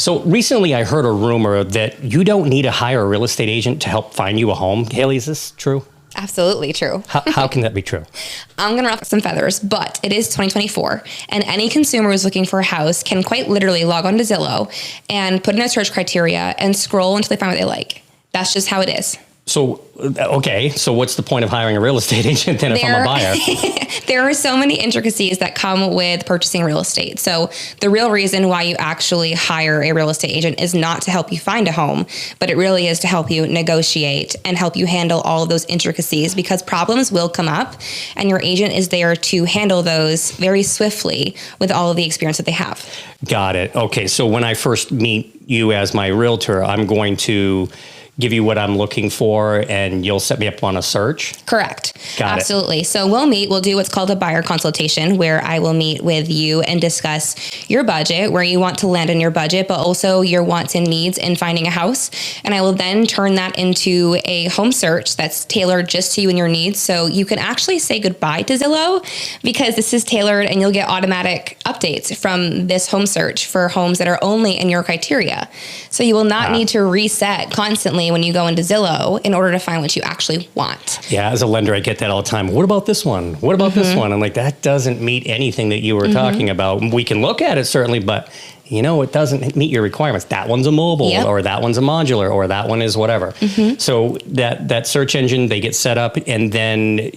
So recently I heard a rumor that you don't need to hire a real estate agent to help find you a home. Hailey, is this true? Absolutely true. How can that be true? I'm going to ruffle some feathers, but it is 2024, and any consumer who's looking for a house can quite literally log on to Zillow and put in a search criteria and scroll until they find what they like. That's just how it is. So, okay. So what's the point of hiring a real estate agent then if I'm a buyer? There are so many intricacies that come with purchasing real estate. So the real reason why you actually hire a real estate agent is not to help you find a home, but it really is to help you negotiate and help you handle all of those intricacies, because problems will come up and your agent is there to handle those very swiftly with all of the experience that they have. Got it. Okay. So when I first meet you as my realtor, I'm going to give you what I'm looking for and you'll set me up on a search? Correct. Got it. Absolutely. So we'll do what's called a buyer consultation, where I will meet with you and discuss your budget, where you want to land in your budget, but also your wants and needs in finding a house. And I will then turn that into a home search that's tailored just to you and your needs. So you can actually say goodbye to Zillow, because this is tailored and you'll get automatic updates from this home search for homes that are only in your criteria. So you will not need to reset constantly when you go into Zillow in order to find what you actually want. Yeah, as a lender, I get that all the time. What about this one? What about this one? I'm like, that doesn't meet anything that you were talking about. We can look at it certainly, but it doesn't meet your requirements. That one's a mobile, or that one's a modular, or that one is whatever. So that search engine, they get set up, and then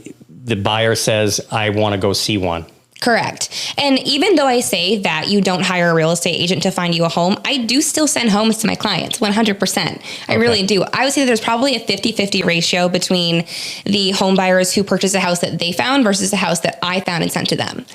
the buyer says, I want to go see one. Correct. And even though I say that you don't hire a real estate agent to find you a home, I do still send homes to my clients, 100%. I really do. I would say that there's probably a 50-50 ratio between the home buyers who purchase a house that they found versus a house that I found and sent to them.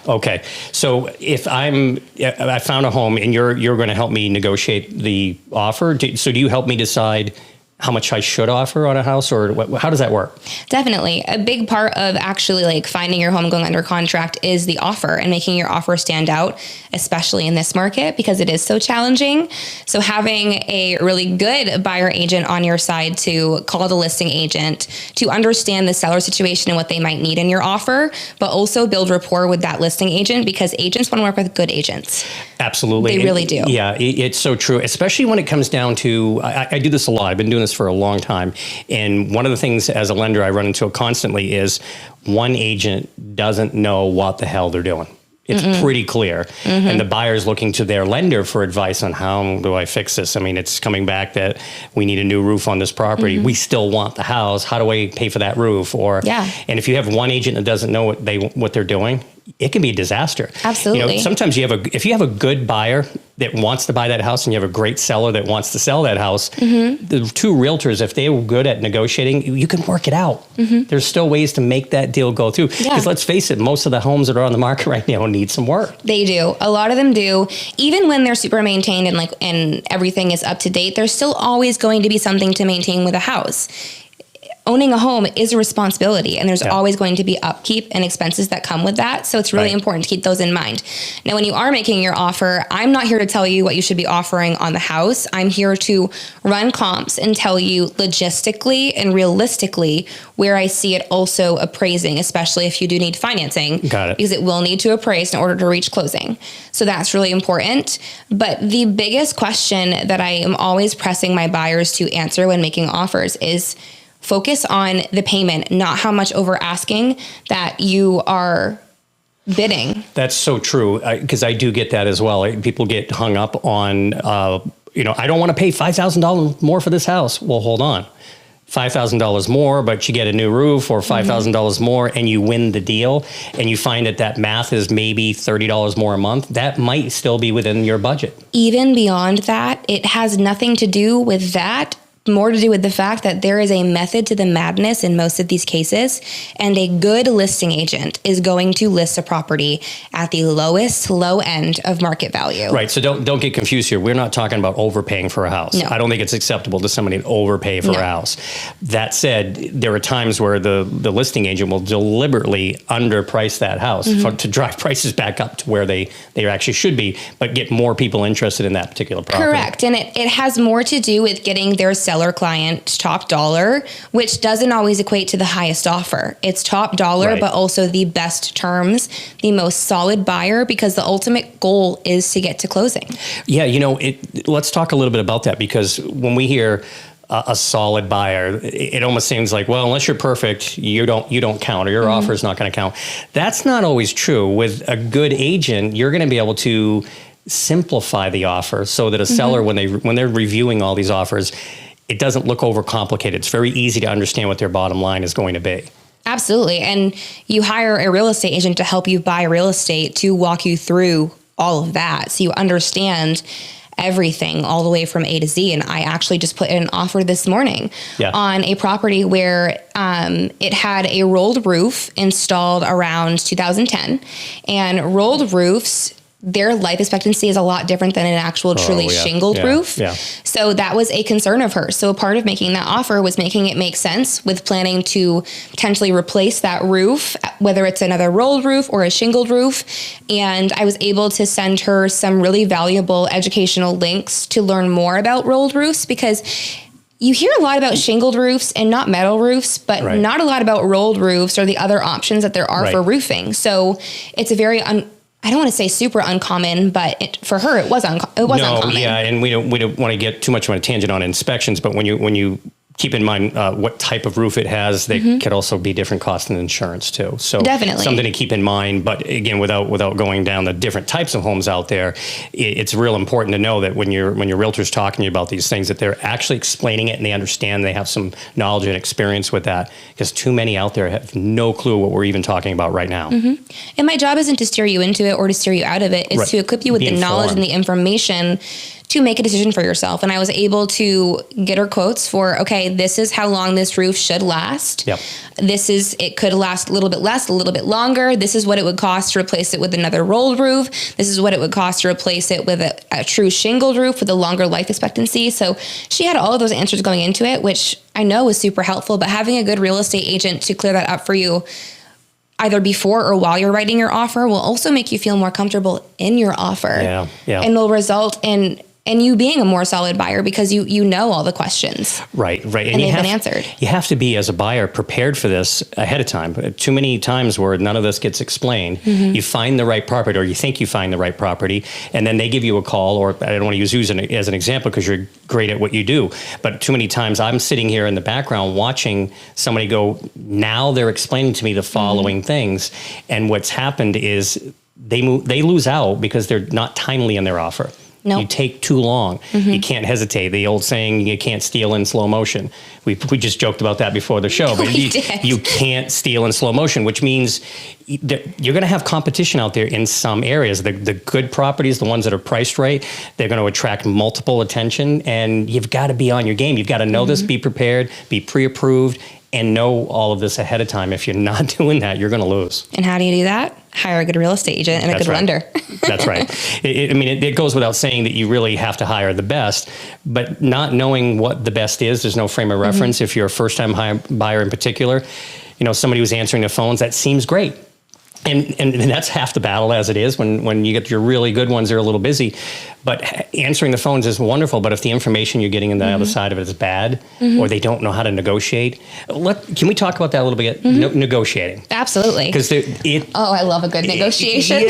Okay. So if I found a home and you're going to help me negotiate the offer, so do you help me decide how much I should offer on a house, or how does that work? Definitely. A big part of actually finding your home, going under contract, is the offer and making your offer stand out, especially in this market because it is so challenging. So having a really good buyer agent on your side to call the listing agent to understand the seller situation and what they might need in your offer, but also build rapport with that listing agent, because agents want to work with good agents. Absolutely. They really do. Yeah, it's so true, especially when it comes down to, I do this a lot. I've been doing this for a long time. And one of the things as a lender I run into constantly is one agent doesn't know what the hell they're doing. It's pretty clear. And the buyer's looking to their lender for advice on how do I fix this? I mean, it's coming back that we need a new roof on this property. We still want the house. How do I pay for that roof? And if you have one agent that doesn't know what they're doing, it can be a disaster. Absolutely. Sometimes if you have a good buyer that wants to buy that house and you have a great seller that wants to sell that house, the two realtors, if they were good at negotiating, you can work it out. There's still ways to make that deal go through. Because let's face it, most of the homes that are on the market right now need some work. They do. A lot of them do. Even when they're super maintained and everything is up to date, there's still always going to be something to maintain with a house. Owning a home is a responsibility, and there's always going to be upkeep and expenses that come with that. So it's really important to keep those in mind. Now, when you are making your offer, I'm not here to tell you what you should be offering on the house. I'm here to run comps and tell you logistically and realistically where I see it also appraising, especially if you do need financing. Got it. Because it will need to appraise in order to reach closing. So that's really important. But the biggest question that I am always pressing my buyers to answer when making offers is focus on the payment, not how much over asking that you are bidding. That's so true, because I do get that as well. People get hung up on, I don't want to pay $5,000 more for this house. Well, hold on. $5,000 more, but you get a new roof, or $5,000 more and you win the deal, and you find that math is maybe $30 more a month. That might still be within your budget. Even beyond that, it has nothing to do with that. More to do with the fact that there is a method to the madness in most of these cases, and a good listing agent is going to list a property at the lowest low end of market value. Right. So don't get confused here. We're not talking about overpaying for a house. No. I don't think it's acceptable to somebody to overpay for a house. That said, there are times where the listing agent will deliberately underprice that house to drive prices back up to where they actually should be, but get more people interested in that particular property. Correct. And it has more to do with getting their seller seller client top dollar, which doesn't always equate to the highest offer. It's top dollar, Right. but also the best terms, the most solid buyer, because the ultimate goal is to get to closing. Yeah, let's talk a little bit about that, because when we hear a solid buyer, it almost seems like, well, unless you're perfect, you don't count, or your offer is not going to count. That's not always true. With a good agent, you're going to be able to simplify the offer so that a seller, when they're reviewing all these offers, it doesn't look overcomplicated. It's very easy to understand what their bottom line is going to be. Absolutely. And you hire a real estate agent to help you buy real estate, to walk you through all of that, so you understand everything all the way from A to Z. And I actually just put in an offer this morning on a property where it had a rolled roof installed around 2010, and rolled roofs, their life expectancy is a lot different than an actual truly shingled roof. Yeah. So that was a concern of hers. So a part of making that offer was making it make sense with planning to potentially replace that roof, whether it's another rolled roof or a shingled roof. And I was able to send her some really valuable educational links to learn more about rolled roofs, because you hear a lot about shingled roofs and not metal roofs, but not a lot about rolled roofs or the other options that there are for roofing. So it's a very I don't want to say super uncommon, but for her, it was uncommon. Yeah, and we don't want to get too much of a tangent on inspections, but when you keep in mind what type of roof it has, they could also be different costs than insurance too. So definitely something to keep in mind. But again, without going down the different types of homes out there, it's real important to know that when your realtor's talking to you about these things, that they're actually explaining it and they understand, they have some knowledge and experience with that, because too many out there have no clue what we're even talking about right now. And my job isn't to steer you into it or to steer you out of it. It's to equip you with the knowledge and the information to make a decision for yourself. And I was able to get her quotes for, okay, this is how long this roof should last. Yep. It could last a little bit less, a little bit longer. This is what it would cost to replace it with another rolled roof. This is what it would cost to replace it with a true shingled roof with a longer life expectancy. So she had all of those answers going into it, which I know was super helpful, but having a good real estate agent to clear that up for you either before or while you're writing your offer will also make you feel more comfortable in your offer. And will result in you being a more solid buyer, because you know all the questions. Right. And they've been answered. You have to be, as a buyer, prepared for this ahead of time. Too many times where none of this gets explained, you find the right property, or you think you find the right property, and then they give you a call, or I don't want to use you as an example because you're great at what you do, but too many times I'm sitting here in the background watching somebody go, now they're explaining to me the following things, and what's happened is they lose out because they're not timely in their offer. Nope. You take too long. You can't hesitate. The old saying, you can't steal in slow motion. We just joked about that before the show, but you can't steal in slow motion, which means you're going to have competition out there in some areas. The good properties, the ones that are priced right, they're going to attract multiple attention, and you've got to be on your game. You've got to know this, be prepared, be pre-approved, and know all of this ahead of time. If you're not doing that, you're going to lose. And how do you do that? Hire a good real estate agent and a good lender. That's right. It goes without saying that you really have to hire the best, but not knowing what the best is, there's no frame of reference. If you're a first-time buyer in particular, somebody who's answering the phones, that seems great. And that's half the battle as it is when you get your really good ones, they're a little busy. But answering the phones is wonderful. But if the information you're getting on the other side of it is bad, or they don't know how to negotiate, can we talk about that a little bit? Negotiating. Absolutely. Because I love a good negotiation.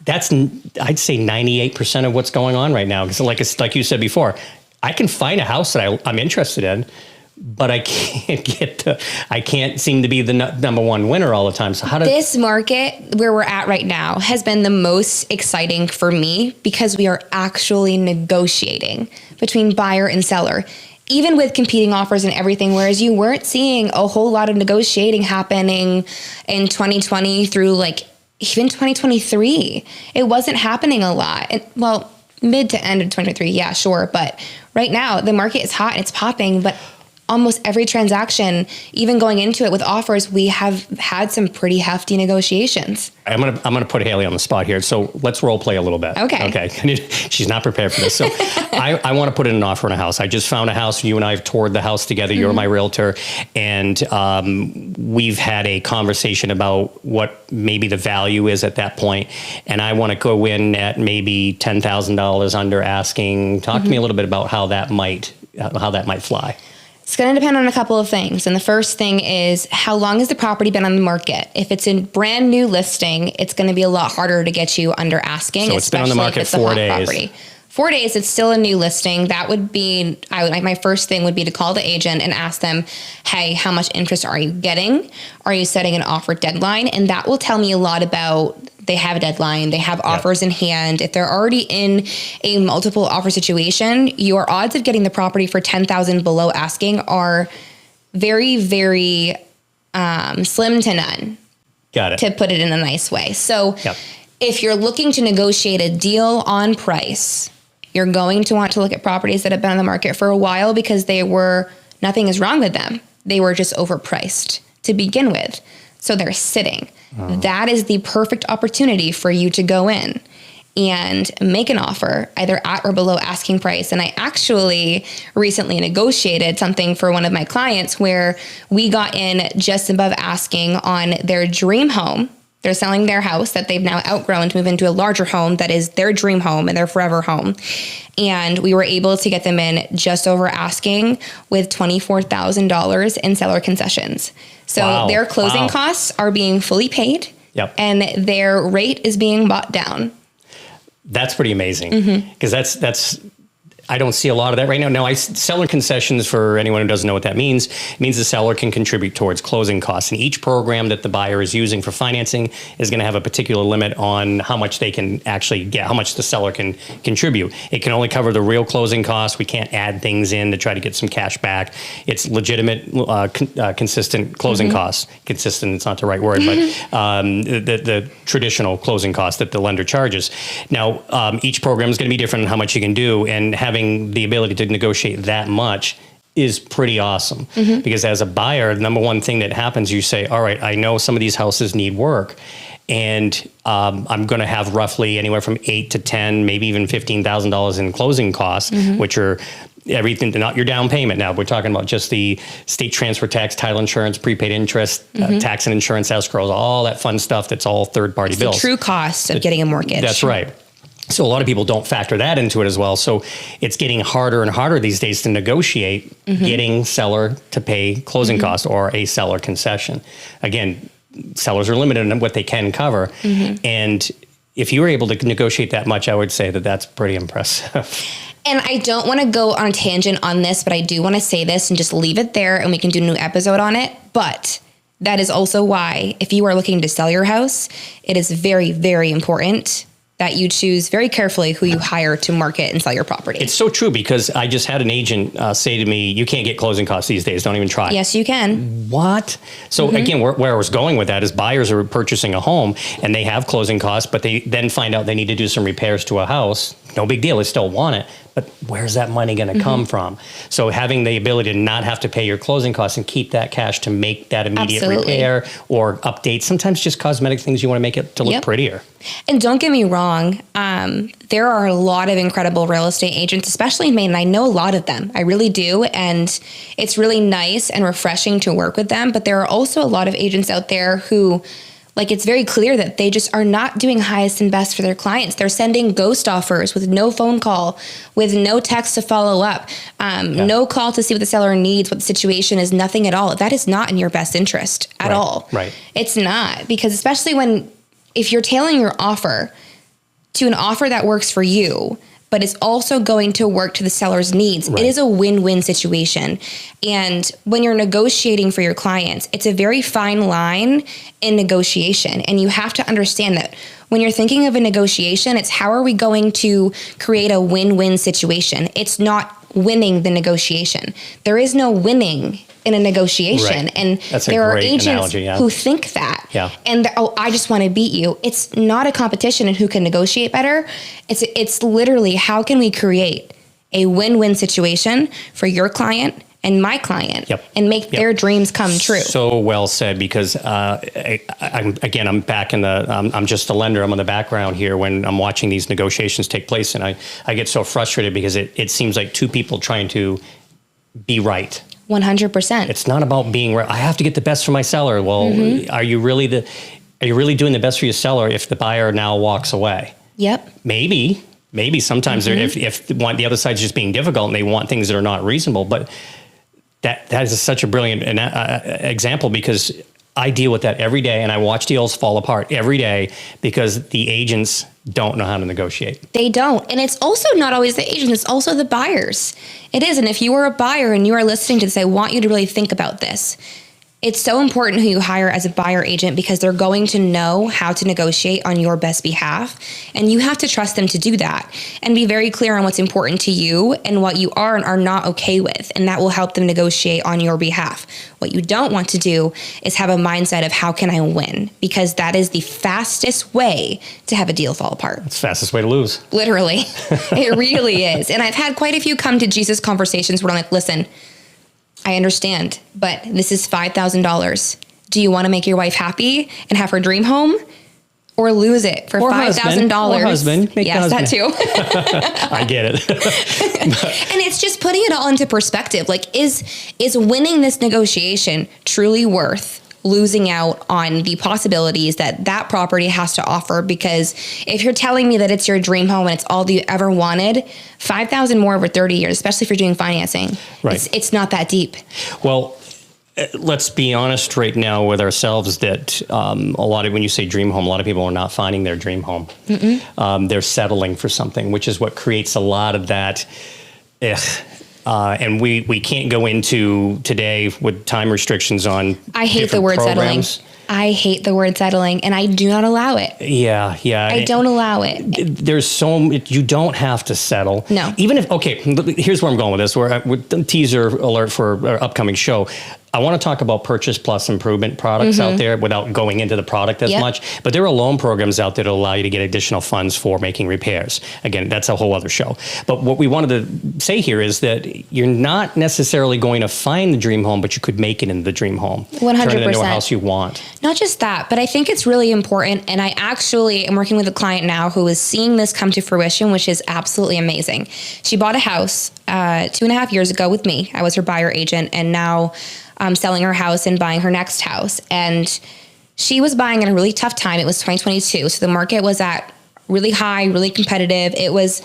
That's, I'd say, 98% of what's going on right now. Because like you said before, I can find a house that I'm interested in, but I can't seem to be the number one winner all the time. So this market where we're at right now has been the most exciting for me, because we are actually negotiating between buyer and seller, even with competing offers and everything. Whereas you weren't seeing a whole lot of negotiating happening in 2020 through even 2023. It wasn't happening a lot. Mid to end of 2023. Yeah, sure. But right now the market is hot and it's popping, but almost every transaction, even going into it with offers, we have had some pretty hefty negotiations. I'm gonna put Hailey on the spot here. So let's role play a little bit. Okay. She's not prepared for this. So I want to put in an offer on a house. I just found a house. You and I have toured the house together. You're my realtor. And we've had a conversation about what maybe the value is at that point. And I want to go in at maybe $10,000 under asking. Talk to me a little bit about how that might how that might fly? It's going to depend on a couple of things. And the first thing is, how long has the property been on the market? If it's a brand new listing, it's going to be a lot harder to get you under asking. So it's been on the market 4 days. Property. 4 days, it's still a new listing. That would be, my first thing would be to call the agent and ask them, hey, how much interest are you getting? Are you setting an offer deadline? And that will tell me a lot about, they have a deadline, they have offers in hand. If they're already in a multiple offer situation, your odds of getting the property for $10,000 below asking are very, very slim to none. Got it. To put it in a nice way. So if you're looking to negotiate a deal on price, you're going to want to look at properties that have been on the market for a while, because nothing is wrong with them. They were just overpriced to begin with. So they're sitting. That is the perfect opportunity for you to go in and make an offer either at or below asking price. And I actually recently negotiated something for one of my clients where we got in just above asking on their dream home. They're selling their house that they've now outgrown to move into a larger home that is their dream home and their forever home. And we were able to get them in just over asking with $24,000 in seller concessions. So their closing costs are being fully paid, and their rate is being bought down. That's pretty amazing, because that's I don't see a lot of that right now. Now, seller concessions, for anyone who doesn't know what that means, means the seller can contribute towards closing costs. And each program that the buyer is using for financing is going to have a particular limit on how much they can actually get, how much the seller can contribute. It can only cover the real closing costs. We can't add things in to try to get some cash back. It's legitimate, consistent closing costs. Consistent, it's not the right word, but the traditional closing costs that the lender charges. Now, each program is going to be different in how much you can do, and having the ability to negotiate that much is pretty awesome, because as a buyer, the number one thing that happens, you say, all right, I know some of these houses need work, and I'm going to have roughly anywhere from $8,000 to $10,000, maybe even $15,000 in closing costs, which are everything, not your down payment. Now we're talking about just the state transfer tax, title insurance, prepaid interest, tax and insurance, escrows, all that fun stuff. That's all third-party bills. The true cost of getting a mortgage. That's right. So a lot of people don't factor that into it as well. So it's getting harder and harder these days to negotiate getting seller to pay closing costs or a seller concession. Again, sellers are limited in what they can cover. And if you were able to negotiate that much, I would say that that's pretty impressive. And I don't want to go on a tangent on this, but I do want to say this and just leave it there, and we can do a new episode on it. But that is also why, if you are looking to sell your house, it is very, very important that you choose very carefully who you hire to market and sell your property. It's so true, because I just had an agent say to me, you can't get closing costs these days. Don't even try. Yes, you can. What? So again, where I was going with that is buyers are purchasing a home and they have closing costs, but they then find out they need to do some repairs to a house. No big deal. They still want it. But where's that money going to come from? So having the ability to not have to pay your closing costs and keep that cash to make that immediate repair or update, sometimes just cosmetic things, you want to make it to look prettier. And don't get me wrong, there are a lot of incredible real estate agents, especially in Maine, and I know a lot of them. I really do. And it's really nice and refreshing to work with them. But there are also a lot of agents out there who, like, it's very clear that they just are not doing highest and best for their clients. They're sending ghost offers with no phone call, with no text to follow up, no call to see what the seller needs, what the situation is, nothing at all. That is not in your best interest at all. Right. It's not, because especially if you're tailoring your offer to an offer that works for you, but it's also going to work to the seller's needs. It is a win-win situation. And when you're negotiating for your clients, it's a very fine line in negotiation. And you have to understand that when you're thinking of a negotiation, it's how are we going to create a win-win situation? It's not winning the negotiation. There is no winning in a negotiation. And there are agents who think that. And I just want to beat you. It's not a competition in who can negotiate better. It's literally, how can we create a win-win situation for your client and my client and make their dreams come true. So well said, because I'm back in I'm just a lender. I'm in the background here when I'm watching these negotiations take place. And I get so frustrated because it seems like two people trying to be right. 100%. It's not about being right. I have to get the best for my seller. Well, are you really doing the best for your seller if the buyer now walks away? Yep. Maybe. maybe sometimes if the other side's just being difficult and they want things that are not reasonable, but that is such a brilliant example, because I deal with that every day, and I watch deals fall apart every day because the agents don't know how to negotiate. They don't. And it's also not always the agents, it's also the buyers. It is. And if you are a buyer and you are listening to this, I want you to really think about this. It's so important who you hire as a buyer agent, because they're going to know how to negotiate on your best behalf. And you have to trust them to do that and be very clear on what's important to you and what you are and are not okay with. And that will help them negotiate on your behalf. What you don't want to do is have a mindset of how can I win? Because that is the fastest way to have a deal fall apart. It's the fastest way to lose. Literally. It really is. And I've had quite a few come to Jesus conversations where I'm like, listen, I understand, but this is $5,000. Do you want to make your wife happy and have her dream home, or lose it for $5,000? Or husband. Make yes, husband. that too. I get it. And it's just putting it all into perspective. Like, is winning this negotiation truly worth losing out on the possibilities that property has to offer? Because if you're telling me that it's your dream home and it's all that you ever wanted, $5,000 more over 30 years, especially if you're doing financing, right, it's not that deep. Well, let's be honest right now with ourselves that when you say dream home, a lot of people are not finding their dream home. They're settling for something, which is what creates a lot of that. And we can't go into today with time restrictions on. I hate the word settling. I hate the word settling, and I do not allow it. Yeah. I don't allow it. There's you don't have to settle. No. Even if, here's where I'm going with this. With the teaser alert for our upcoming show, I want to talk about purchase plus improvement products out there without going into the product as much. But there are loan programs out there that allow you to get additional funds for making repairs. Again, that's a whole other show. But what we wanted to say here is that you're not necessarily going to find the dream home, but you could make it into the dream home. 100%. Turn it into a house you want. Not just that, but I think it's really important. And I actually am working with a client now who is seeing this come to fruition, which is absolutely amazing. She bought a house 2.5 years ago with me. I was her buyer agent, and now selling her house and buying her next house. And she was buying at a really tough time. It was 2022. So the market was at really high, really competitive. It was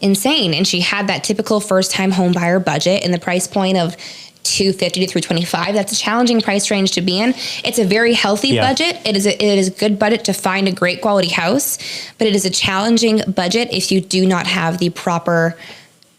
insane. And she had that typical first-time home buyer budget in the price point of $250 to $325. That's a challenging price range to be in. It's a very healthy budget. It is a good budget to find a great quality house, but it is a challenging budget if you do not have the proper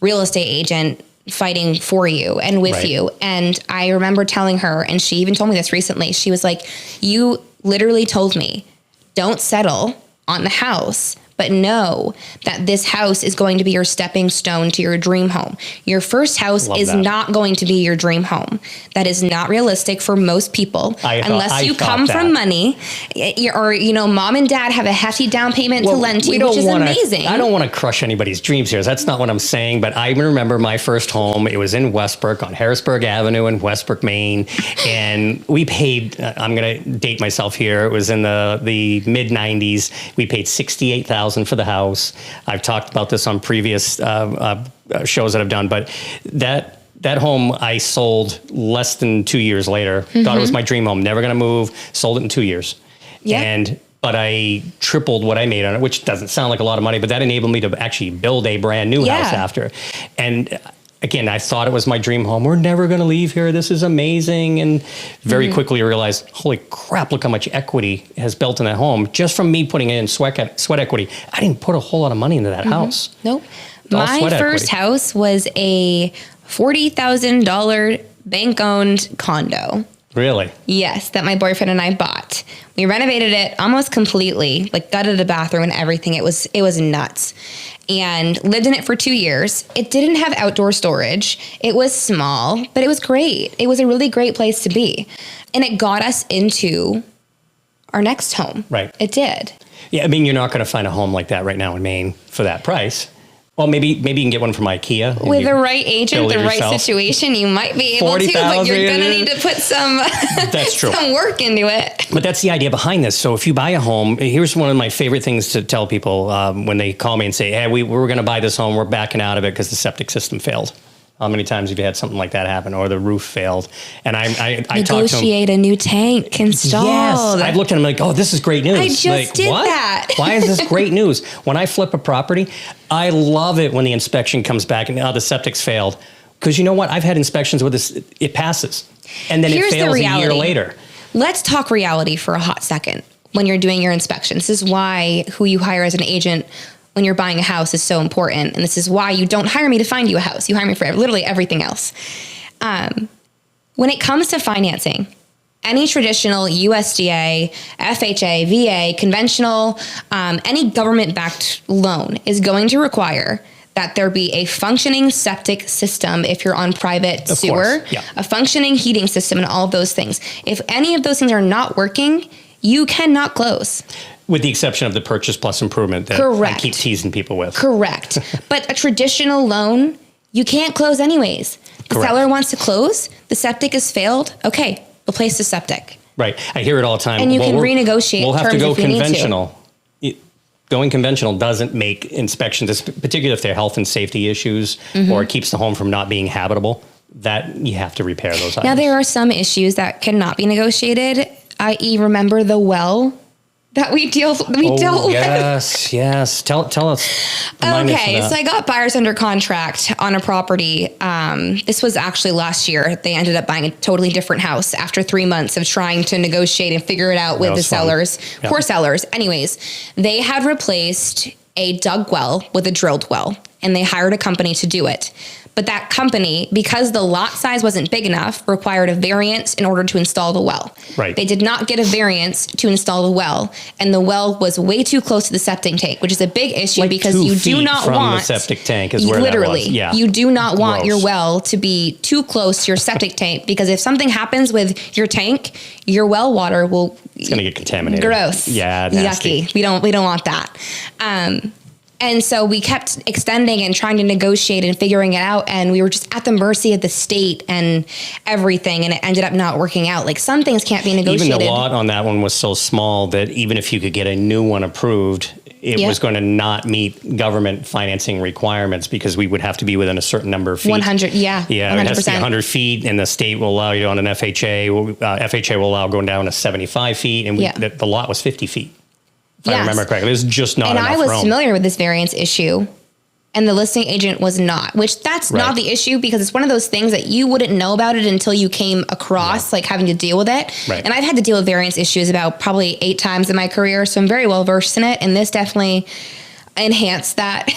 real estate agent fighting for you and with you. And I remember telling her, and she even told me this recently, she was like, you literally told me, don't settle on the house, but know that this house is going to be your stepping stone to your dream home. Your first house is not going to be your dream home. That is not realistic for most people unless you come from money, or mom and dad have a hefty down payment to lend to, which is amazing. I don't want to crush anybody's dreams here. That's not what I'm saying. But I remember my first home. It was in Westbrook on Harrisburg Avenue in Westbrook, Maine, and we paid. I'm going to date myself here. It was in the mid '90s. We paid $68,000 for the house. I've talked about this on previous shows that I've done, but that home I sold less than 2 years later. Thought it was my dream home. Never going to move. Sold it in 2 years. Yeah. But I tripled what I made on it, which doesn't sound like a lot of money, but that enabled me to actually build a brand new house after. And again, I thought it was my dream home. We're never going to leave here. This is amazing. And very quickly realized, holy crap, look how much equity has built in that home just from me putting in sweat equity. I didn't put a whole lot of money into that house. Nope. My first house was a $40,000 bank-owned condo. Really? Yes, that my boyfriend and I bought. We renovated it almost completely, like gutted the bathroom and everything. It was nuts. And lived in it for 2 years. It didn't have outdoor storage. It was small, but it was great. It was a really great place to be. And it got us into our next home. Right. It did. Yeah, I mean, you're not going to find a home like that right now in Maine for that price. Well, maybe you can get one from IKEA. With the right agent, the right situation, you might be able to, but you're going to need to put some, that's true. some work into it. But that's the idea behind this. So if you buy a home, here's one of my favorite things to tell people when they call me and say, hey, we were going to buy this home. We're backing out of it because the septic system failed. How many times have you had something like that happen, or the roof failed? And I negotiate a new tank installed. Yes, I've looked at them like, oh, this is great news. I just did that. Why is this great news? When I flip a property, I love it when the inspection comes back and the septic's failed, because you know what? I've had inspections where it passes, and then it fails a year later. Let's talk reality for a hot second. When you're doing your inspection, this is why who you hire as an agent when you're buying a house is so important. And this is why you don't hire me to find you a house. You hire me for literally everything else. When it comes to financing, any traditional USDA, FHA, VA, conventional, any government-backed loan is going to require that there be a functioning septic system if you're on private sewer, a functioning heating system, and all of those things. If any of those things are not working, you cannot close. With the exception of the purchase plus improvement that I keep teasing people with. Correct. But a traditional loan, you can't close anyways. The seller wants to close, the septic has failed. Okay, replace the septic. Right. I hear it all the time. And you can renegotiate We'll have to go terms if you need to. conventional. Going conventional doesn't make inspections, particularly if they're health and safety issues or it keeps the home from not being habitable, that you have to repair those items. Now, there are some issues that cannot be negotiated, i.e. remember the well that we dealt with. Yes. Tell us. Okay, so I got buyers under contract on a property. This was actually last year. They ended up buying a totally different house after 3 months of trying to negotiate and figure it out with the sellers. Yep. Poor sellers. Anyways, they had replaced a dug well with a drilled well, and they hired a company to do it. But that company, because the lot size wasn't big enough, required a variance in order to install the well. Right. They did not get a variance to install the well, and the well was way too close to the septic tank, which is a big issue because you do not want the septic tank is where literally. That was. Yeah. You do not want your well to be too close to your septic tank, because if something happens with your tank, your well water will it's going to get contaminated. Gross. Yeah, nasty. Yucky. We don't want that. And so we kept extending and trying to negotiate and figuring it out. And we were just at the mercy of the state and everything. And it ended up not working out. Like, some things can't be negotiated. Even the lot on that one was so small that even if you could get a new one approved, it was going to not meet government financing requirements, because we would have to be within a certain number of feet. 100, yeah. Yeah, 100%. It has to be 100 feet, and the state will allow you on an FHA. FHA will allow going down to 75 feet, and the lot was 50 feet. If I remember correctly, it was just not enough room. And I was familiar with this variance issue, and the listing agent was not, which that's not the issue, because it's one of those things that you wouldn't know about it until you came across, like, having to deal with it. Right. And I've had to deal with variance issues about probably 8 times in my career, so I'm very well versed in it, and this definitely enhanced that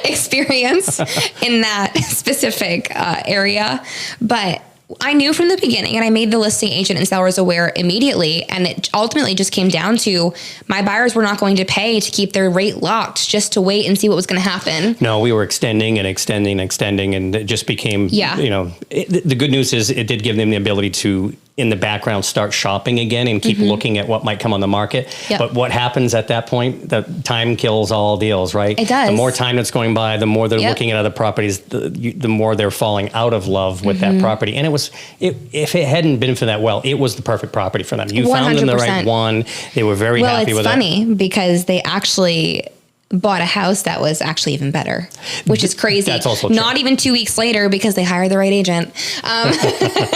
experience in that specific area. But I knew from the beginning, and I made the listing agent and sellers aware immediately. And it ultimately just came down to my buyers were not going to pay to keep their rate locked just to wait and see what was going to happen. No, we were extending, and it just became, the good news is it did give them the ability to, in the background, start shopping again and keep looking at what might come on the market. Yep. But what happens at that point, the time kills all deals, right? It does. The more time that's going by, the more they're looking at other properties, the more they're falling out of love with that property. And if it hadn't been for that well, it was the perfect property for them. You 100%. Found them the right one. They were very happy with it. Well, it's funny because they actually bought a house that was actually even better, which is crazy. That's also true. Not even 2 weeks later, because they hired the right agent.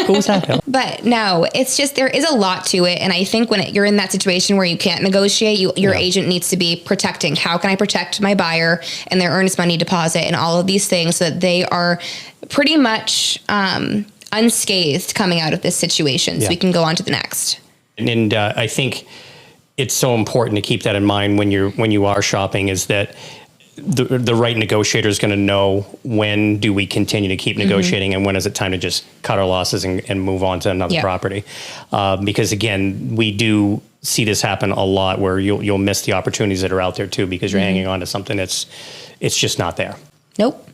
Who's that? But no, it's just, there is a lot to it. And I think when you're in that situation where you can't negotiate, your agent needs to be protecting. How can I protect my buyer and their earnest money deposit and all of these things, so that they are pretty much unscathed coming out of this situation, so we can go on to the next. And I think it's so important to keep that in mind when you are shopping, is that the right negotiator is going to know when do we continue to keep negotiating and when is it time to just cut our losses and move on to another property. Because again, we do see this happen a lot, where you'll miss the opportunities that are out there too, because you're hanging on to something it's just not there. Nope.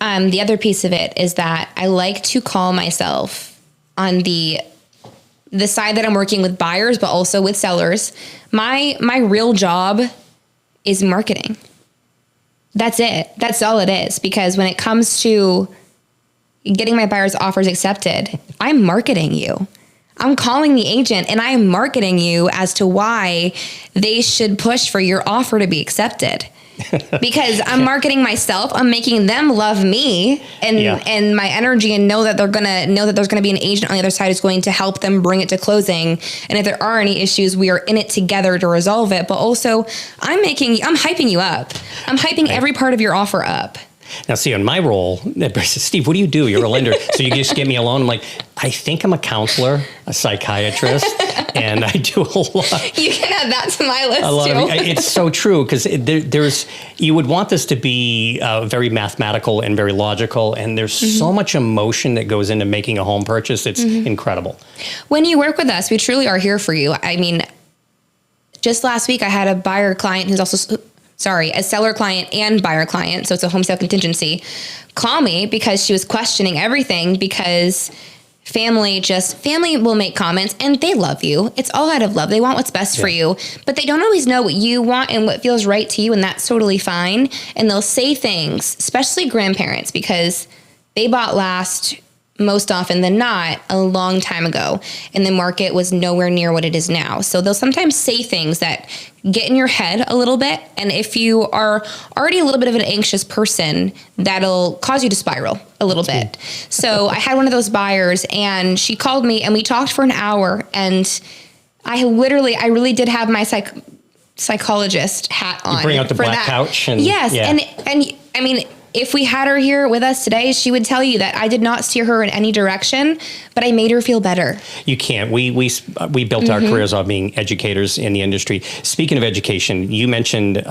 The other piece of it is that I like to call myself on the side that I'm working with buyers, but also with sellers. My real job is marketing. That's it. That's all it is. Because when it comes to getting my buyers' offers accepted, I'm marketing you. I'm calling the agent and I'm marketing you as to why they should push for your offer to be accepted. because I'm marketing myself. I'm making them love me and my energy, and know that there's gonna be an agent on the other side who's going to help them bring it to closing. And if there are any issues, we are in it together to resolve it. But also, I'm hyping you up. I'm hyping every part of your offer up. Now, see, on my role, Steve, what do you do? You're a lender. So you just get me alone. I'm like, I think I'm a counselor, a psychiatrist, and I do a lot. You can add that to my list, It's so true, because you would want this to be very mathematical and very logical, and there's so much emotion that goes into making a home purchase. It's incredible. When you work with us, we truly are here for you. I mean, just last week, I had a buyer client who's also... a seller client and buyer client, so it's a home sale contingency, call me because she was questioning everything, because family will make comments, and they love you. It's all out of love. They want what's best for you, but they don't always know what you want and what feels right to you, and that's totally fine. And they'll say things, especially grandparents, because they bought last most often than not a long time ago, and the market was nowhere near what it is now. So they'll sometimes say things that get in your head a little bit, and if you are already a little bit of an anxious person, that'll cause you to spiral a little bit. So I had one of those buyers, and she called me, and we talked for an hour, and I really did have my psychologist hat on. You bring out the black couch. And yes, and I mean, if we had her here with us today, she would tell you that I did not steer her in any direction, but I made her feel better. You can't. We built our careers on being educators in the industry. Speaking of education, you mentioned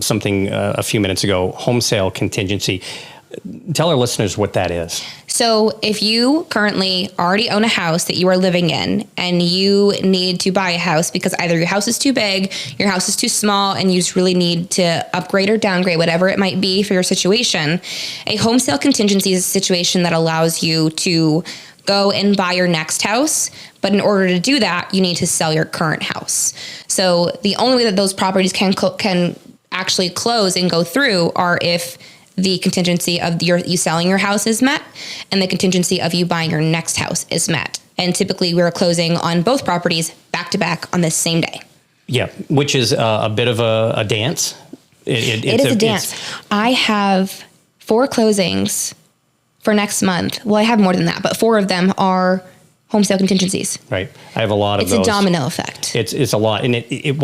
something a few minutes ago, home sale contingency. Tell our listeners what that is. So if you currently already own a house that you are living in, and you need to buy a house because either your house is too big, your house is too small, and you just really need to upgrade or downgrade, whatever it might be for your situation, a home sale contingency is a situation that allows you to go and buy your next house. But in order to do that, you need to sell your current house. So the only way that those properties can actually close and go through are if the contingency of you selling your house is met, and the contingency of you buying your next house is met. And typically we're closing on both properties back to back on the same day. Yeah, which is a bit of a dance. It is a dance. I have 4 closings for next month. Well, I have more than that, but 4 of them are home sale contingencies. Right. I have a lot of those. It's a domino effect. It's a lot. And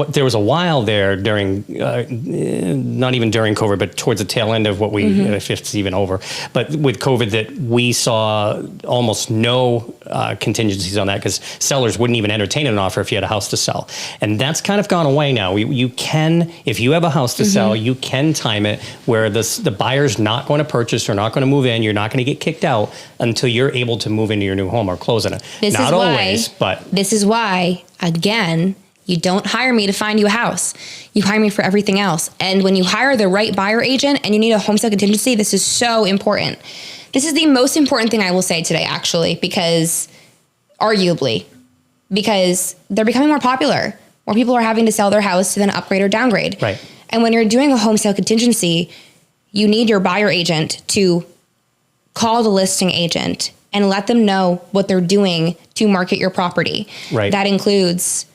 there was a while there during, not even during COVID, but towards the tail end of what if it's even over, but with COVID, that we saw almost no contingencies on that, because sellers wouldn't even entertain an offer if you had a house to sell. And that's kind of gone away now. You can, if you have a house to sell, you can time it where the buyer's not going to purchase or not going to move in. You're not going to get kicked out until you're able to move into your new home or close on it. Not always, but this is why, again, you don't hire me to find you a house. You hire me for everything else. And when you hire the right buyer agent and you need a home sale contingency, this is so important. This is the most important thing I will say today, actually, because they're becoming more popular. More people are having to sell their house to then upgrade or downgrade. Right. And when you're doing a home sale contingency, you need your buyer agent to call the listing agent and let them know what they're doing to market your property. Right. That includes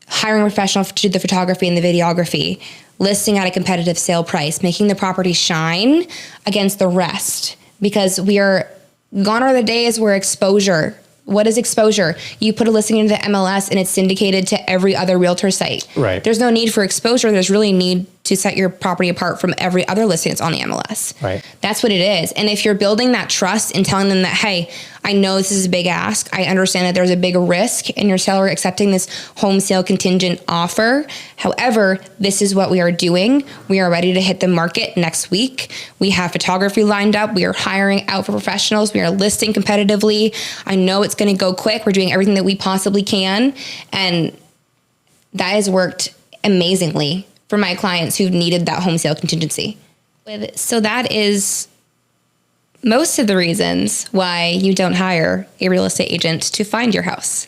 hiring a professional to do the photography and the videography, listing at a competitive sale price, making the property shine against the rest. Because gone are the days where exposure. What is exposure? You put a listing into the MLS and it's syndicated to every other realtor site. Right. There's no need for exposure. There's really need to set your property apart from every other listing that's on the MLS. Right. That's what it is. And if you're building that trust and telling them that, hey, I know this is a big ask. I understand that there's a big risk in your seller accepting this home sale contingent offer. However, this is what we are doing. We are ready to hit the market next week. We have photography lined up. We are hiring out for professionals. We are listing competitively. I know it's going to go quick. We're doing everything that we possibly can. And that has worked amazingly for my clients who've needed that home sale contingency. So that is most of the reasons why you don't hire a real estate agent to find your house.